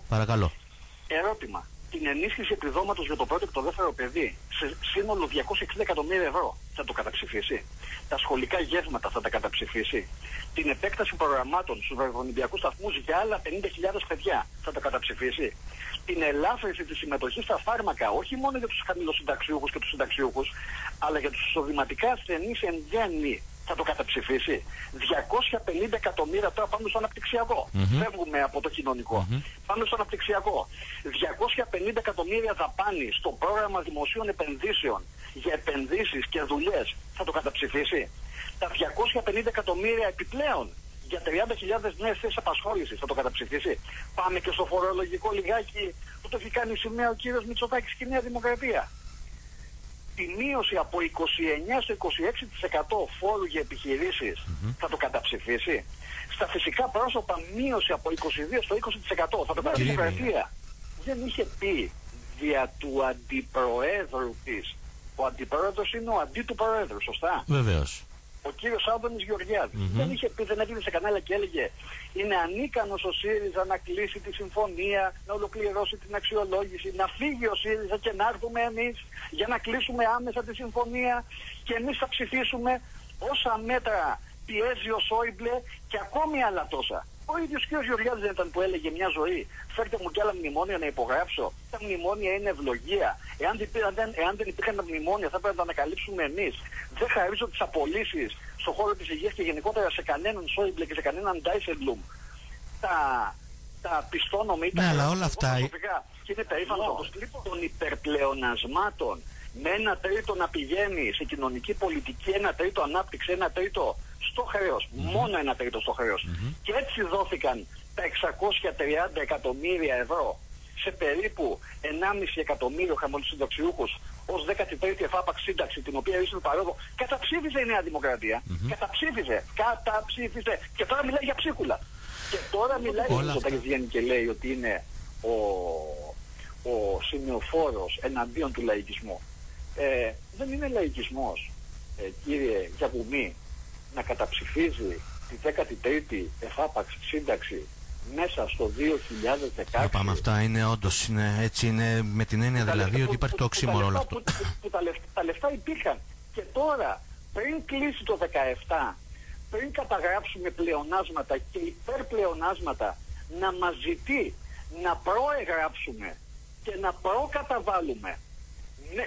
Παρακαλώ. Ερώτημα. Την ενίσχυση επιδόματος για το πρώτο και το δεύτερο παιδί σε σύνολο 260 εκατομμύρια ευρώ θα το καταψηφίσει? Τα σχολικά γεύματα θα τα καταψηφίσει? Την επέκταση προγραμμάτων στους βραβολυμπιακούς σταθμούς για άλλα 50.000 παιδιά θα τα καταψηφίσει? Την ελάφρυνση της συμμετοχής στα φάρμακα, όχι μόνο για τους χαμηλοσυνταξιούχους και τους συνταξιούχους, αλλά για τους εισοδηματικά ασθενείς εν γέννη, θα το καταψηφίσει? 250 εκατομμύρια τώρα πάμε στο αναπτυξιακό. Φεύγουμε από το κοινωνικό. Πάμε στο αναπτυξιακό. 250 εκατομμύρια δαπάνη στο πρόγραμμα δημοσίων επενδύσεων για επενδύσεις και δουλειές θα το καταψηφίσει? Τα 250 εκατομμύρια επιπλέον για 30.000 νέες θέσεις απασχόλησης θα το καταψηφίσει? Πάμε και στο φορολογικό λιγάκι που το έχει κάνει σημαία ο κύριος Μητσοτάκης και η Νέα Δημοκρατία. Τη μείωση από 29% στο 26% φόρου για επιχειρήσεις θα το καταψηφίσει? Στα φυσικά πρόσωπα μείωση από 22% στο 20% θα το καταψηφίσει? Η Δημοκρατία δεν είχε πει δια του αντιπροέδρου της. Ο αντιπρόεδρος είναι ο αντί του προέδρου, σωστά? Βεβαίως. Ο κύριος Άδωνης Γεωργιάδης δεν είχε πει, δεν έβγαινε σε κανάλια και έλεγε είναι ανίκανος ο ΣΥΡΙΖΑ να κλείσει τη συμφωνία, να ολοκληρώσει την αξιολόγηση, να φύγει ο ΣΥΡΙΖΑ και να έρθουμε εμείς για να κλείσουμε άμεσα τη συμφωνία και εμείς θα ψηφίσουμε όσα μέτρα πιέζει ο Σόιμπλε και ακόμη άλλα τόσα. Ο ίδιος κύριος Γεωργιάδης δεν ήταν που έλεγε μια ζωή, φέρτε μου κι άλλα μνημόνια να υπογράψω? Τα μνημόνια είναι ευλογία. Εάν δεν υπήρχαν τα μνημόνια θα πρέπει να τα ανακαλύψουμε εμείς. Δεν χαρίζω τις απολύσεις στον χώρο της υγείας και γενικότερα σε κανέναν Σόιμπλε και σε κανέναν Ντάισελμπλουμ. Τα πιστώνομαι ή τα αλλά όλα αυτά και είναι περήφανο των υπερπλεονασμάτων. Με 1/3 να πηγαίνει σε κοινωνική πολιτική, 1/3 ανάπτυξη, 1/3 στο χρέος, μόνο 1/3 στο χρέος. Και έτσι δόθηκαν τα 630 εκατομμύρια ευρώ σε περίπου 1,5 εκατομμύριο χαμηλοσυνταξιούχους ως 13η εφάπαξ σύνταξη, την οποία ίσως παρόδο καταψήφιζε η Νέα Δημοκρατία. Καταψήφιζε. Και τώρα μιλάει για ψίχουλα. Και τώρα μιλάει για το βγαίνει και λέει ότι είναι ο σημειοφόρος εναντίον του λαϊκισμού. Δεν είναι λαϊκισμός, κύριε Γιαγουμή, να καταψηφίζει τη 13η εφάπαξ σύνταξη μέσα στο 2016. Πάμε, αυτά είναι όντως, έτσι είναι, με την έννοια δηλαδή ότι υπάρχει το οξύμορο όλο αυτό. Τα λεφτά υπήρχαν. Και τώρα, πριν κλείσει το 17, πριν καταγράψουμε πλεονάσματα και υπερπλεονάσματα, να μας ζητεί να προεγράψουμε και να προκαταβάλουμε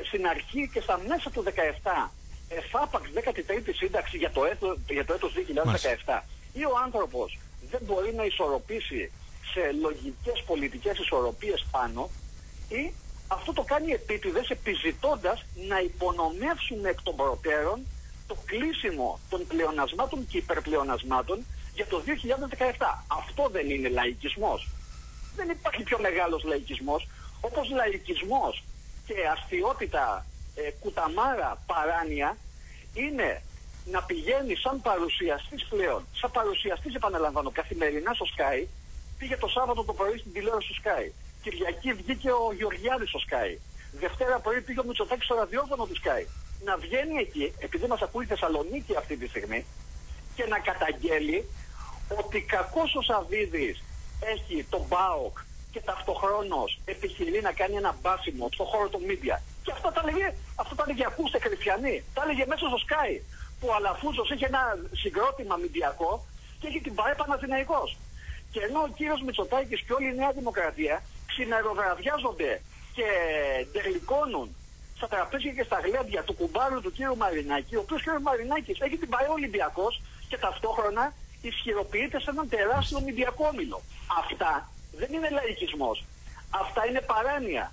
στην αρχή και στα μέσα του 17 εφάπαξ 13η σύνταξη για το έτος 2017, ή ο άνθρωπος δεν μπορεί να ισορροπήσει σε λογικές πολιτικές ισορροπίες πάνω, ή αυτό το κάνει επίτηδες επιζητώντας να υπονομεύσουμε εκ των προτέρων το κλείσιμο των πλεονασμάτων και υπερπλεονασμάτων για το 2017. Αυτό δεν είναι λαϊκισμός? Δεν υπάρχει πιο μεγάλος λαϊκισμός. Όπως λαϊκισμός και αστιότητα, κουταμάρα, παράνοια είναι να πηγαίνει σαν παρουσιαστής πλέον, σαν παρουσιαστής επαναλαμβάνω, καθημερινά στο Sky. Πήγε το Σάββατο το πρωί στην τηλεόραση στο Sky. Κυριακή βγήκε ο Γεωργιάδης στο Sky. Δευτέρα πρωί πήγε ο Μητσοτάκης στο ραδιόφωνο του Sky. Να βγαίνει εκεί, επειδή μας ακούει η Θεσσαλονίκη αυτή τη στιγμή, και να καταγγέλει ότι κακός ο Σαββίδης έχει τον ΠΑΟΚ και ταυτοχρόνως επιχειρεί να κάνει ένα μπάσιμο στον χώρο των media. Και αυτό τα έλεγε ακούστε Χριστιανοί. Τα έλεγε μέσα στο Sky. Που ο Αλαφούζος έχει ένα συγκρότημα μηντιακό και έχει την ΠΑΕ Παναθηναϊκός. Και ενώ ο κύριος Μητσοτάκης και όλη η Νέα Δημοκρατία ξημεροβραδιάζονται και ντερλικώνουν στα τραπέζια και στα γλέντια του κουμπάρου του κύριου Μαρινάκη, ο οποίος κύριος Μαρινάκης έχει την ΠΑΕ Ολυμπιακός και ταυτόχρονα ισχυροποιείται σε έναν τεράστιο μηντιακό όμιλο. Αυτά δεν είναι λαϊκισμός. Αυτά είναι παράνοια.